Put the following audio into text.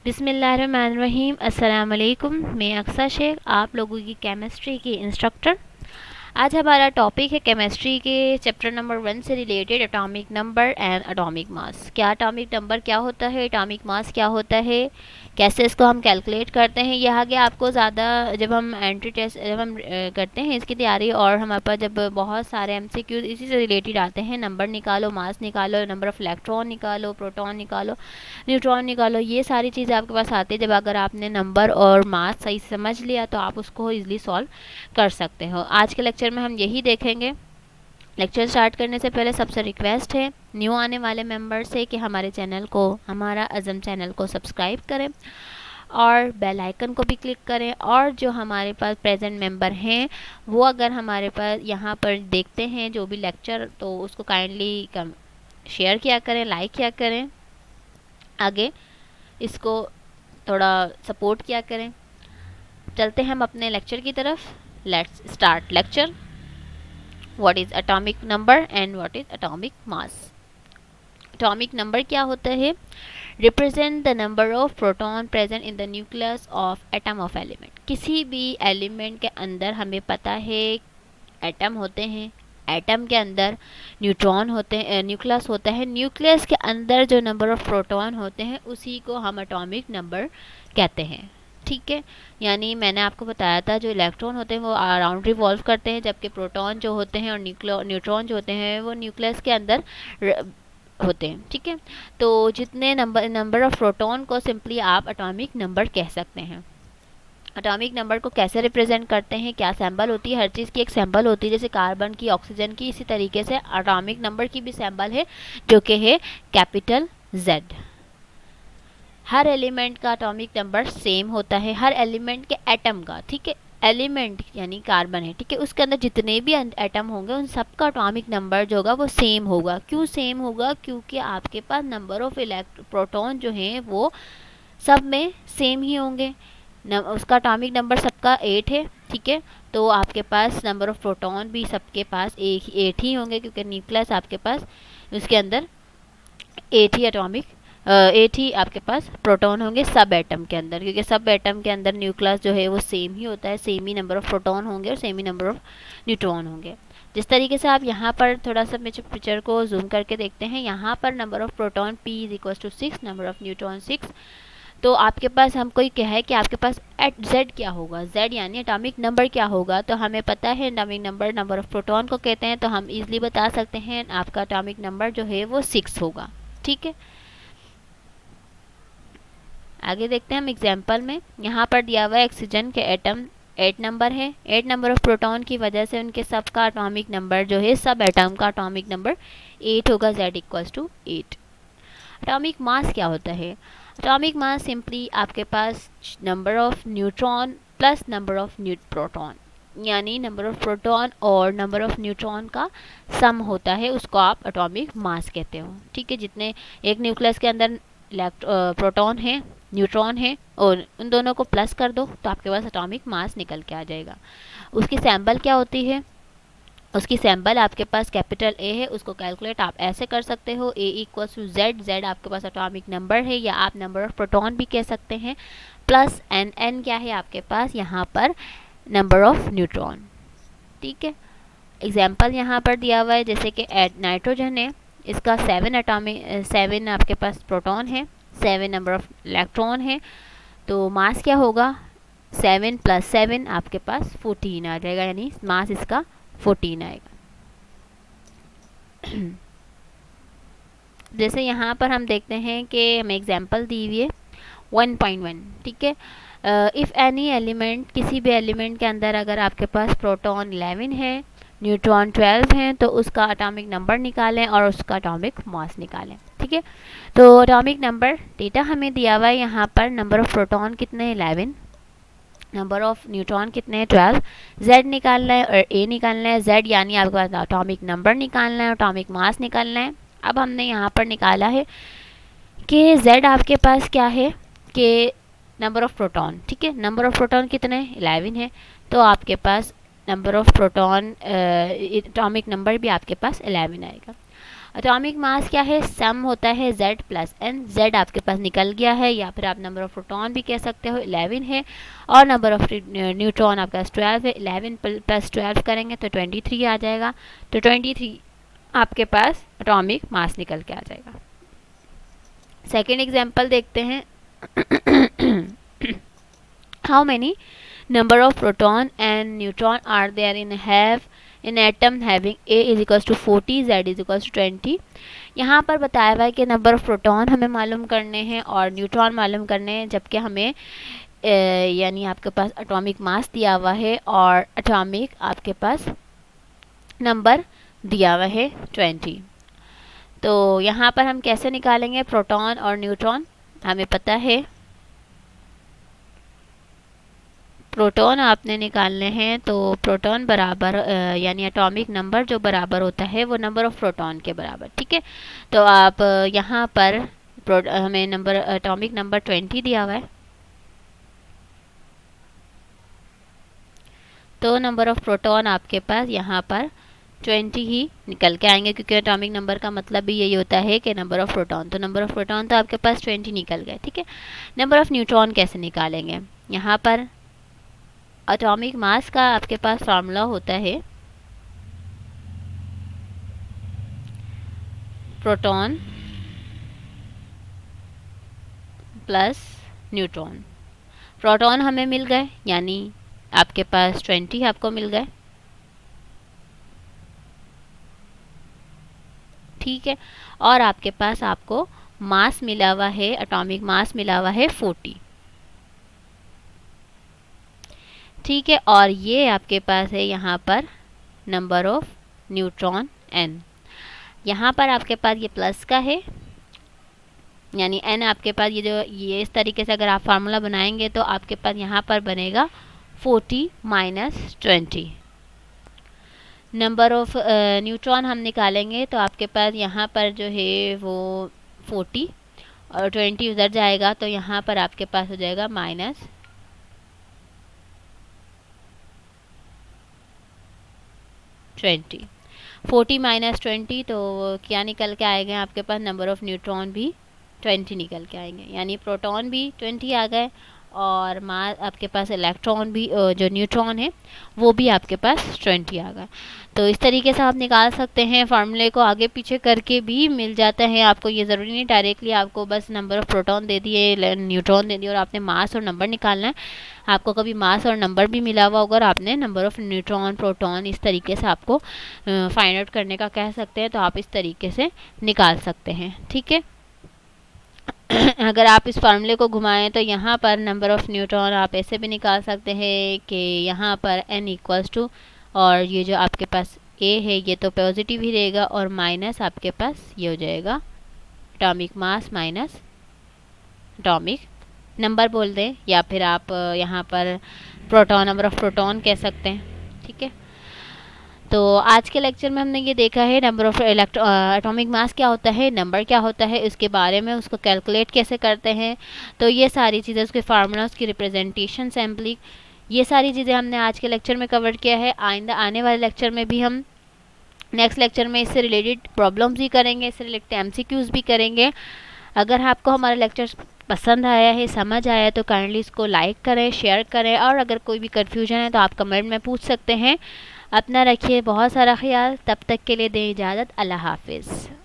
बिस्मिल्लाहिर्रहमानिर्रहीम। अस्सलाम वालेकुम। मैं अक्सा शेख, आप लोगों की केमिस्ट्री की इंस्ट्रक्टर। आज हमारा टॉपिक है केमिस्ट्री के चैप्टर नंबर 1 से related atomic number and atomic mass. क्या एटॉमिक नंबर क्या होता है, एटॉमिक मास क्या होता है, कैसे इसको हम कैलकुलेट करते हैं। यह आगे आपको ज़्यादा जब हम एंट्री टेस्ट जब हम करते हैं इसकी तैयारी, और हमारे पास जब बहुत सारे एमसीक्यूज इसी से रिलेटेड आते हैं, नंबर निकालो, मास निकालो, नंबर ऑफ इलेक्ट्रॉन निकालो, प्रोटॉन निकालो, न्यूट्रॉन निकालो, ये सारी चीज़ें आपके पास आती है। जब अगर आपने नंबर और मास सही से समझ लिया तो आप उसको ईजिली सॉल्व कर सकते हो। आज के लेक्चर में हम यही देखेंगे। लेक्चर स्टार्ट करने से पहले सबसे रिक्वेस्ट है न्यू आने वाले मेंबर से कि हमारे चैनल को, हमारा अज़म चैनल को सब्सक्राइब करें और बेल आइकन को भी क्लिक करें। और जो हमारे पास प्रेजेंट मेंबर हैं वो अगर हमारे पास यहाँ पर देखते हैं जो भी लेक्चर, तो उसको काइंडली शेयर किया करें, लाइक किया करें, आगे इसको थोड़ा सपोर्ट किया करें। चलते हैं हम अपने लेक्चर की तरफ। Let's start lecture. What is atomic number and what is atomic mass. Atomic number क्या होता है? Represent the number of proton present in the nucleus of atom of element. किसी भी एलिमेंट के अंदर हमें पता है एटम होते हैं, एटम के अंदर न्यूट्रॉन होते हैं, न्यूक्लियस होता है, न्यूक्लियस के अंदर जो नंबर ऑफ प्रोटॉन होते हैं उसी को हम एटॉमिक नंबर कहते हैं। ठीक है, यानी मैंने आपको बताया था जो इलेक्ट्रॉन होते हैं वो अराउंड रिवॉल्व करते हैं, जबकि प्रोटॉन जो होते हैं और न्यूट्रॉन जो होते हैं वो न्यूक्लियस के अंदर होते हैं। ठीक है, तो जितने नंबर ऑफ प्रोटॉन को सिंपली आप एटॉमिक नंबर कह सकते हैं। एटॉमिक नंबर को कैसे रिप्रेजेंट करते हैं, क्या सिंबल होती है, हर चीज़ की एक सिंबल होती है, जैसे कार्बन की, ऑक्सीजन की, इसी तरीके से एटॉमिक नंबर की भी सिंबल है जो कि है कैपिटल Z। हर एलिमेंट का एटॉमिक नंबर सेम होता है, हर एलिमेंट के एटम का। ठीक है, एलिमेंट यानी कार्बन है, ठीक है, उसके अंदर जितने भी एटम होंगे उन सबका एटॉमिक नंबर जो होगा वो सेम होगा। क्यों सेम होगा? क्योंकि आपके पास नंबर ऑफ प्रोटॉन जो हैं वो सब में सेम ही होंगे। उसका एटॉमिक नंबर सबका 8 है। ठीक है, तो आपके पास नंबर ऑफ प्रोटॉन भी सबके पास 8 ही होंगे, क्योंकि न्यूक्लियस आपके पास उसके अंदर 8 ही एटॉमिक 8 ही आपके पास प्रोटॉन होंगे सब एटम के अंदर, क्योंकि सब एटम के अंदर न्यूक्लियस जो है वो सेम ही होता है, same he number of proton होंगे और same he number of neutron होंगे। जिस तरीके से आप यहाँ पर थोड़ा सा पिक्चर को जूम करके देखते हैं, यहाँ पर number of proton P is equal to 6, number of neutron 6। तो आपके पास हमको ये क्या है कि आपके पास एट Z क्या होगा, Z यानी एटॉमिक नंबर क्या होगा। तो हमें पता है atomic number number of proton को कहते हैं, तो हम इजीली बता सकते हैं आपका एटॉमिक नंबर जो है वो 6 होगा। ठीक है, आगे देखते हैं हम एग्जाम्पल में। यहाँ पर दिया हुआ है ऑक्सीजन के एटम 8 नंबर है, 8 नंबर ऑफ प्रोटॉन की वजह से उनके सब का एटॉमिक नंबर जो है सब एटम का एटॉमिक नंबर 8 होगा, Z equals to 8। Atomic mass क्या होता है? एटॉमिक मास सिंपली आपके पास number of neutron plus number of proton, यानी नंबर ऑफ प्रोटॉन और नंबर ऑफ न्यूट्रॉन का सम होता है, उसको आप एटॉमिक मास कहते हो। ठीक है, जितने एक न्यूक्लियस के अंदर प्रोटॉन है, न्यूट्रॉन है, और उन दोनों को प्लस कर दो तो आपके पास एटॉमिक मास निकल के आ जाएगा। उसकी सैम्बल क्या होती है? उसकी सैम्बल आपके पास कैपिटल A है, उसको कैलकुलेट आप ऐसे कर सकते हो, A equals to Z, Z आपके पास एटॉमिक नंबर है, या आप नंबर ऑफ प्रोटॉन भी कह सकते हैं, प्लस N, N क्या है आपके पास यहाँ पर नंबर ऑफ न्यूट्रॉन। ठीक है, एग्जाम्पल यहाँ पर दिया हुआ है, जैसे कि नाइट्रोजन है, इसका 7 आपके पास प्रोटॉन है, 7 नंबर ऑफ इलेक्ट्रॉन है, तो मास क्या होगा? 7 प्लस 7 आपके पास 14 आ जाएगा, यानी मास इसका 14 आएगा। जैसे यहाँ पर हम देखते हैं कि हमें एग्जाम्पल दी हुई है 1.1। ठीक है, इफ़ एनी एलिमेंट, किसी भी एलिमेंट के अंदर अगर आपके पास प्रोटॉन 11 है, न्यूट्रॉन 12 हैं, तो उसका एटॉमिक नंबर निकालें और उसका एटॉमिक मास निकालें। ठीक है, तो एटॉमिक नंबर डेटा हमें दिया हुआ है, यहाँ पर नंबर ऑफ प्रोटॉन कितने हैं 11, नंबर ऑफ न्यूट्रॉन कितने हैं 12, Z निकालना है और A निकालना है। Z यानी आपके पास एटॉमिक नंबर निकालना है, एटॉमिक मास निकालना है। अब हमने यहाँ पर निकाला है कि Z आपके पास क्या है कि नंबर ऑफ प्रोटॉन। ठीक है, नंबर ऑफ प्रोटॉन कितने हैं 11 है, तो आपके पास number of proton atomic number भी आपके पास 11 आएगा। एटॉमिक मास क्या है, सम होता है z प्लस n। z आपके पास निकल गया है, या फिर आप नंबर ऑफ प्रोटॉन भी कह सकते हो 11 है, और नंबर ऑफ न्यूट्रॉन आपके पास 12 है। 11 प्लस 12 करेंगे तो 23 आ जाएगा। तो 23 आपके पास एटॉमिक मास निकल के आ जाएगा। सेकेंड एग्जाम्पल देखते हैं। How many number of proton and neutron are there in atom having A is equals to 40, Z is equals to 20। यहाँ पर बताया हुआ है कि नंबर ऑफ प्रोटॉन हमें मालूम करने हैं और न्यूट्रॉन मालूम करने हैं, जबकि हमें यानी आपके पास एटॉमिक मास दिया हुआ है और एटॉमिक आपके पास नंबर दिया हुआ है 20। तो यहाँ पर हम कैसे निकालेंगे प्रोटॉन और न्यूट्रॉन, हमें पता है प्रोटॉन आपने निकालने हैं, तो प्रोटॉन बराबर यानी एटॉमिक नंबर जो बराबर होता है वो नंबर ऑफ प्रोटॉन के बराबर, ठीक है। तो आप यहाँ पर हमें नंबर एटॉमिक नंबर 20 दिया हुआ है, तो नंबर ऑफ प्रोटॉन आपके पास यहाँ पर 20 ही निकल के आएंगे, क्योंकि एटॉमिक नंबर का मतलब भी यही होता है कि नंबर ऑफ प्रोटॉन। तो नंबर ऑफ प्रोटॉन तो आपके पास 20 निकल गए, ठीक है। नंबर ऑफ न्यूट्रॉन कैसे निकालेंगे, यहाँ पर एटॉमिक मास का आपके पास फार्मूला होता है प्रोटॉन प्लस न्यूट्रॉन। प्रोटॉन हमें मिल गए, यानी आपके पास 20 आपको मिल गए, ठीक है। और आपके पास आपको मास मिला हुआ है, एटॉमिक मास मिला हुआ है 40, ठीक है। और ये आपके पास है यहाँ पर नंबर ऑफ न्यूट्रॉन n। यहाँ पर आपके पास ये प्लस का है, यानी n आपके पास ये इस तरीके से अगर आप फार्मूला बनाएंगे तो आपके पास यहाँ पर बनेगा 40 माइनस 20। नंबर ऑफ न्यूट्रॉन हम निकालेंगे तो आपके पास यहाँ पर जो है वो 40 और 20 उधर जाएगा, तो यहाँ पर आपके पास हो जाएगा माइनस 20। 40 माइनस 20 तो क्या निकल के आएगा आपके पास, नंबर ऑफ न्यूट्रॉन भी 20 निकल के आएंगे, यानी प्रोटॉन भी 20 आ गए और मास आपके पास इलेक्ट्रॉन भी जो न्यूट्रॉन है वो भी आपके पास 20 आ गए। तो इस तरीके से आप निकाल सकते हैं, फार्मूले को आगे पीछे करके भी मिल जाता है आपको। ये ज़रूरी नहीं डायरेक्टली आपको बस नंबर ऑफ प्रोटॉन दे दिए, न्यूट्रॉन दे दिए और आपने मास और नंबर निकालना है। आपको कभी मास और नंबर भी मिला हुआ होगा और आपने नंबर ऑफ न्यूट्रॉन प्रोटॉन इस तरीके से आपको फाइंड आउट करने का कह सकते हैं, तो आप इस तरीके से निकाल सकते हैं, ठीक है। अगर आप इस फार्मूले को घुमाएं तो यहाँ पर नंबर ऑफ न्यूट्रॉन आप ऐसे भी निकाल सकते हैं कि यहाँ पर n इक्वल्स टू, और ये जो आपके पास a है ये तो पॉजिटिव ही रहेगा, और माइनस आपके पास ये हो जाएगा atomic mass minus atomic number बोल दें, या फिर आप यहाँ पर प्रोटॉन नंबर ऑफ प्रोटॉन कह सकते हैं, ठीक है। तो आज के लेक्चर में हमने ये देखा है नंबर ऑफ एटॉमिक मास क्या होता है, नंबर क्या होता है, इसके बारे में, उसको कैलकुलेट कैसे करते हैं। तो ये सारी चीज़ें, उसके फार्मूला, उसकी रिप्रेजेंटेशन, सैम्पलिंग, ये सारी चीज़ें हमने आज के लेक्चर में कवर किया है। आइंदा आने वाले लेक्चर में भी हम नेक्स्ट लेक्चर में इससे रिलेटेड प्रॉब्लम्स भी करेंगे, इससे रिलेटेड MCQs भी करेंगे। अगर आपको हमारा लेक्चर पसंद आया है, समझ आया है, तो काइंडली इसको लाइक करें, शेयर करें, और अगर कोई भी कन्फ्यूजन है तो आप कमेंट में पूछ सकते हैं। अपना रखिए बहुत सारा ख्याल, तब तक के लिए दें इजाज़त, अल्लाह हाफिज़।